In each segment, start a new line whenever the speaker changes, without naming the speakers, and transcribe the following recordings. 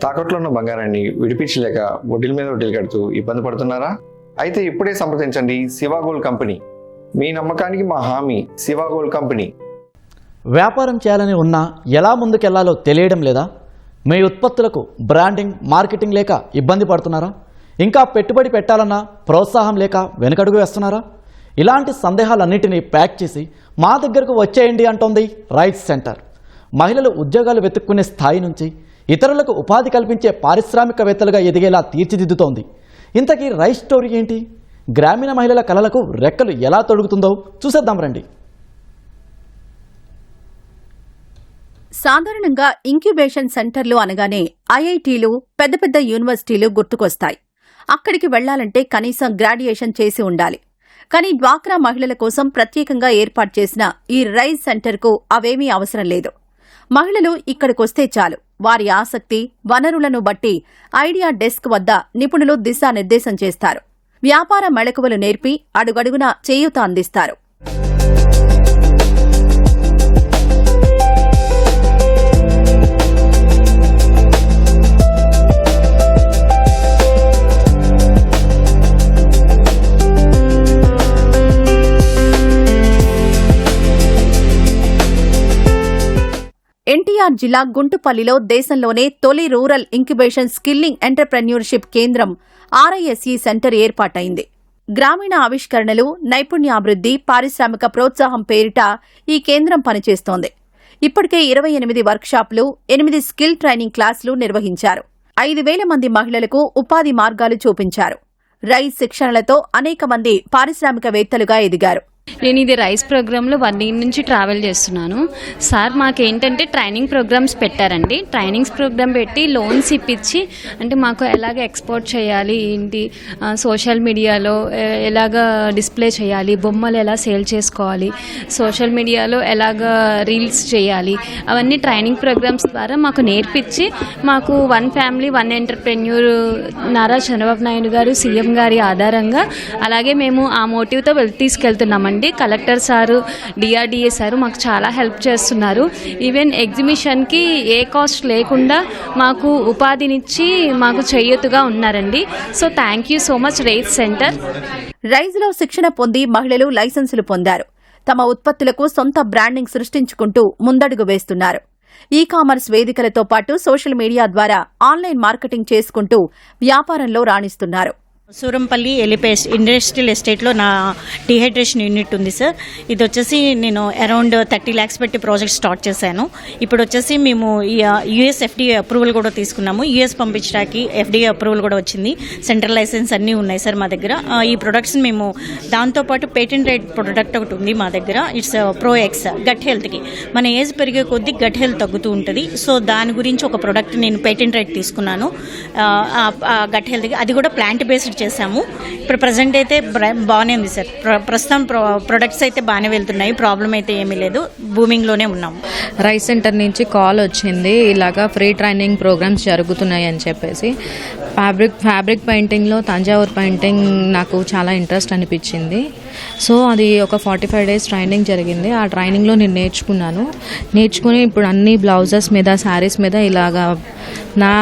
తాకట్లో ఉన్న బంగారాన్ని విడిపించలేక వడ్డీల మీద వడ్డీలు కడుతూ ఇబ్బంది పడుతున్నారా? అయితే ఇప్పుడే సంప్రదించండి శివ గోల్డ్ కంపెనీ. మీ నమ్మకానికి మా హామీ శివ గోల్డ్ కంపెనీ.
వ్యాపారం చేయాలని ఉన్నా ఎలా ముందుకెళ్లాలో తెలియడం లేదా? మీ ఉత్పత్తులకు బ్రాండింగ్, మార్కెటింగ్ లేక ఇబ్బంది పడుతున్నారా? ఇంకా పెట్టుబడి పెట్టాలన్నా ప్రోత్సాహం లేక వెనుకడుగు వేస్తున్నారా? ఇలాంటి సందేహాలన్నింటినీ ప్యాక్ చేసి మా దగ్గరకు వచ్చేయండి అంటోంది రైస్ సెంటర్. మహిళలు ఉద్యోగాలు వెతుక్కునే స్థాయి నుంచి ఇతరులకు ఉపాధి కల్పించే పారిశ్రామికవేత్తలుగా ఎదిగేలా తీర్చిదిద్దుతోంది. ఇంతకీ రైస్ స్టోరీ ఏంటి? గ్రామీణ మహిళల కలలకు రెక్కలు ఎలా తొడుగుతుందో చూసేద్దాం రండి.
సాధారణంగా ఇంక్యుబేషన్ సెంటర్లు అనగానే ఐఐటీలు, పెద్ద పెద్ద యూనివర్సిటీలు గుర్తుకొస్తాయి. అక్కడికి వెళ్లాలంటే కనీసం గ్రాడ్యుయేషన్ చేసి ఉండాలి. కానీ డ్వాక్రా మహిళల కోసం ప్రత్యేకంగా ఏర్పాటు చేసిన ఈ రైస్ సెంటర్కు అవేమీ అవసరం లేదు. మహిళలు ఇక్కడికొస్తే చాలు, వారి ఆసక్తి, వనరులను బట్టి ఐడియా డెస్క్ వద్ద నిపుణులు దిశానిర్దేశం చేస్తారు. వ్యాపార మెళకువలు నేర్పి అడుగడుగునా చేయూత అందిస్తారు. ఎన్టీఆర్ జిల్లా గుంటుపల్లిలో దేశంలోనే తొలి రూరల్ ఇంక్యుబేషన్ స్కిల్లింగ్ ఎంటర్ప్రెన్యూర్షిప్ కేంద్రం RISE సెంటర్ ఏర్పాటైంది. గ్రామీణ ఆవిష్కరణలు, నైపుణ్యాభివృద్ధి, పారిశ్రామిక ప్రోత్సాహం పేరిట ఈ కేంద్రం పనిచేస్తోంది. ఇప్పటికే 28 వర్క్షాపులు, 8 స్కిల్ ట్రైనింగ్ క్లాసులు నిర్వహించారు. 5,000 మంది మహిళలకు ఉపాధి మార్గాలు చూపించారు. రైస్ శిక్షణలతో అనేక మంది పారిశ్రామికవేత్తలుగా ఎదిగారు.
నేను ఇది రైస్ ప్రోగ్రాంలో 1 ఇయర్ నుంచి ట్రావెల్ చేస్తున్నాను. సార్ మాకేంటంటే ట్రైనింగ్ ప్రోగ్రామ్స్ పెట్టారండి. ట్రైనింగ్స్ ప్రోగ్రామ్ పెట్టి లోన్స్ ఇప్పించి, అంటే మాకు ఎలాగ ఎక్స్పోర్ట్ చేయాలి, ఏంటి సోషల్ మీడియాలో ఎలాగ డిస్ప్లే చేయాలి, బొమ్మలు ఎలా సేల్ చేసుకోవాలి, సోషల్ మీడియాలో ఎలాగ రీల్స్ చేయాలి, అవన్నీ ట్రైనింగ్ ప్రోగ్రామ్స్ ద్వారా మాకు నేర్పించి, మాకు 1 ఫ్యామిలీ 1 ఎంటర్ప్రెన్యూర్ నారా చంద్రబాబు నాయుడు గారు సీఎం గారి ఆధారంగా అలాగే మేము ఆ మోటివ్తో తీసుకెళ్తున్నామండి. కలెక్టర్ సారు, DRDA సారు మాకు చాలా హెల్ప్ చేస్తున్నారు. ఈవెన్ ఎగ్జిబిషన్కి ఏ కాస్ట్ లేకుండా మాకు ఉపాధినిచ్చి మాకు చేయూతగా ఉన్నారండి. So thank you so much rice centre.
రైస్లో శిక్షణ పొంది మహిళలు లైసెన్సులు పొందారు. తమ ఉత్పత్తులకు సొంత బ్రాండింగ్ సృష్టించుకుంటూ ముందడుగు వేస్తున్నారు. ఈ-కామర్స్ వేదికలతో పాటు సోషల్ మీడియా ద్వారా ఆన్లైన్ మార్కెటింగ్ చేసుకుంటూ వ్యాపారంలో రాణిస్తున్నారు.
సూరంపల్లి ఎలిపేస్ ఇండస్ట్రియల్ ఎస్టేట్లో నా డిహైడ్రేషన్ యూనిట్ ఉంది సార్. ఇది వచ్చేసి నేను అరౌండ్ 30 lakhs పెట్టి ప్రాజెక్ట్ స్టార్ట్ చేశాను. ఇప్పుడు వచ్చేసి మేము US FDA అప్రూవల్ కూడా తీసుకున్నాము. US పంపించడానికి FDA అప్రూవల్ కూడా వచ్చింది. సెంట్రల్ లైసెన్స్ అన్నీ ఉన్నాయి సార్ మా దగ్గర. ఈ ప్రొడక్ట్స్ మేము దాంతోపాటు పేటెంట్ రైట్ ప్రొడక్ట్ ఒకటి ఉంది మా దగ్గర. ఇట్స్ ProX గట్ హెల్త్కి. మన ఏజ్ పెరిగే కొద్దీ గట్ హెల్త్ తగ్గుతూ ఉంటుంది. సో దాని గురించి ఒక ప్రొడక్ట్ నేను పేటెంట్ రైట్ తీసుకున్నాను గట్ హెల్త్కి. అది కూడా ప్లాంట్ బేస్డ్ చేశాము. ఇప్పుడు ప్రజెంట్ అయితే బాగానే ఉంది సార్. ప్రస్తుతం ప్రొడక్ట్స్ అయితే బాగానే వెళ్తున్నాయి. ప్రాబ్లం అయితే ఏమీ లేదు. బూమింగ్లోనే ఉన్నాము.
రైస్ సెంటర్ నుంచి కాల్ వచ్చింది, ఇలాగా ఫ్రీ ట్రైనింగ్ ప్రోగ్రామ్స్ జరుగుతున్నాయి అని చెప్పేసి. ఫ్యాబ్రిక్ పెయింటింగ్లో తంజావూర్ పెయింటింగ్ నాకు చాలా ఇంట్రెస్ట్ అనిపించింది. సో అది ఒక 45 days ట్రైనింగ్ జరిగింది. ఆ ట్రైనింగ్లో నేను నేర్చుకుని ఇప్పుడు అన్ని బ్లౌజెస్ మీద, శారీస్ మీద ఇలాగా నా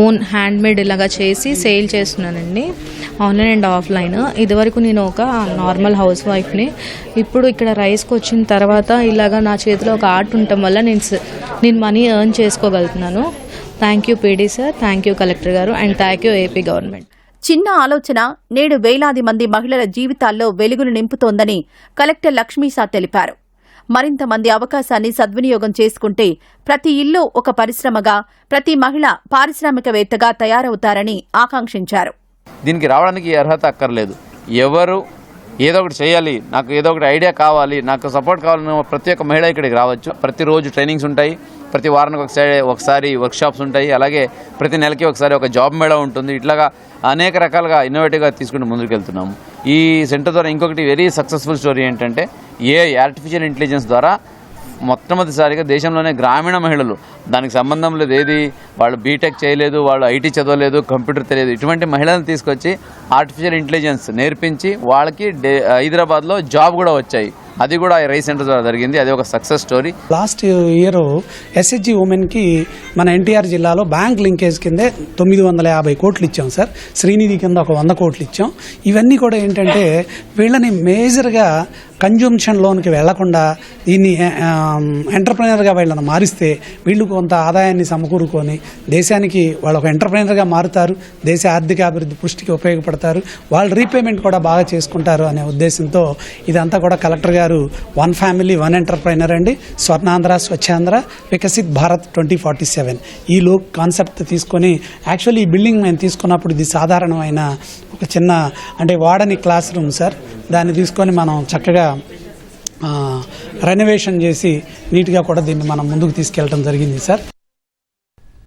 ఓన్ హ్యాండ్మేడ్ ఇలాగా చేసి సేల్ చేస్తున్నానండి, ఆన్లైన్ అండ్ ఆఫ్లైన్. ఇదివరకు నేను ఒక నార్మల్ హౌస్ వైఫ్ని. ఇప్పుడు ఇక్కడ రైస్కి వచ్చిన తర్వాత ఇలాగా నా చేతిలో ఒక ఆర్ట్ ఉండటం వల్ల నేను మనీ ఎర్న్ చేసుకోగలుగుతున్నాను. Thank you PD sir, thank you collector గారు, and thank you AP government.
చిన్న ఆలోచన నేడు వేలాది మంది మహిళల జీవితాల్లో వెలుగును నింపుతోందని కలెక్టర్ లక్ష్మీసా తెలిపారు. మరింత మంది అవకాశాన్ని సద్వినియోగం చేసుకుంటే ప్రతి ఇల్లు ఒక పరిశ్రమగా, ప్రతి మహిళ పారిశ్రామికవేత్తగా తయారవుతారని ఆకాంక్షించారు.
దీనికి రావడానికి అర్హత అక్కర్లేదు. ఎవరు ఏదో ఒకటి చేయాలి, నాకు ఏదో ఒకటి ఐడియా కావాలి, నాకు సపోర్ట్ కావాలని ప్రతి ఒక్క మహిళ ఇక్కడికి రావచ్చు. ప్రతిరోజు ట్రైనింగ్స్ ఉంటాయి, ప్రతి వారానికి ఒకసారి వర్క్షాప్స్ ఉంటాయి, అలాగే ప్రతి నెలకి ఒకసారి ఒక జాబ్ మేళా ఉంటుంది. ఇట్లాగా అనేక రకాలుగా ఇన్నోవేటివ్గా తీసుకుంటూ ముందుకు వెళ్తున్నాము. ఈ సెంటర్ ద్వారా ఇంకొకటి వెరీ సక్సెస్ఫుల్ స్టోరీ ఏంటంటే ఆర్టిఫిషియల్ ఇంటెలిజెన్స్ ద్వారా మొట్టమొదటిసారిగా దేశంలోనే గ్రామీణ మహిళలు, దానికి సంబంధం లేదు ఏది, వాళ్ళు బీటెక్ చేయలేదు, వాళ్ళు ఐటీ చదవలేదు, కంప్యూటర్ తెలియదు, ఇటువంటి మహిళలను తీసుకొచ్చి ఆర్టిఫిషియల్ ఇంటెలిజెన్స్ నేర్పించి వాళ్ళకి హైదరాబాద్లో జాబ్ కూడా వచ్చాయి. అది కూడా ఈ రైస్ సెంటర్ ద్వారా జరిగింది. అది ఒక success story.
Last year SHG ఉమెన్కి మన ఎన్టీఆర్ జిల్లాలో బ్యాంక్ లింకేజ్ కిందే 950 కోట్లు ఇచ్చాం సార్. శ్రీనిధి కింద ఒక 100 కోట్లు ఇచ్చాం. ఇవన్నీ కూడా ఏంటంటే వీళ్ళని మేజర్గా కన్జంప్షన్ లోన్కి వెళ్లకుండా దీన్ని ఎంటర్ప్రైనర్గా వీళ్ళని మారిస్తే వీళ్ళు కొంత ఆదాయాన్ని సమకూరుకొని దేశానికి వాళ్ళు ఒక ఎంటర్ప్రైనర్గా మారుతారు, దేశ ఆర్థిక అభివృద్ధి పుష్టికి ఉపయోగపడతారు, వాళ్ళు రీపేమెంట్ కూడా బాగా చేసుకుంటారు అనే ఉద్దేశంతో ఇదంతా కూడా కలెక్టర్ గారు 1 ఫ్యామిలీ 1 ఎంటర్ప్రైనర్ అండి, స్వర్ణాంధ్ర స్వచ్ఛాంధ్ర వికసిత్ భారత్ 2047 ఈ కాన్సెప్ట్ తీసుకొని యాక్చువల్లీ ఈ బిల్డింగ్ మేము తీసుకున్నప్పుడు ఇది సాధారణమైన ఒక చిన్న అంటే వాడని క్లాస్ రూమ్ సార్. దాన్ని తీసుకొని మనం చక్కగా రెనోవేషన్ చేసి నీట్గా కూడా దీన్ని మనం ముందుకు తీసుకెళ్ళడం జరిగింది సార్.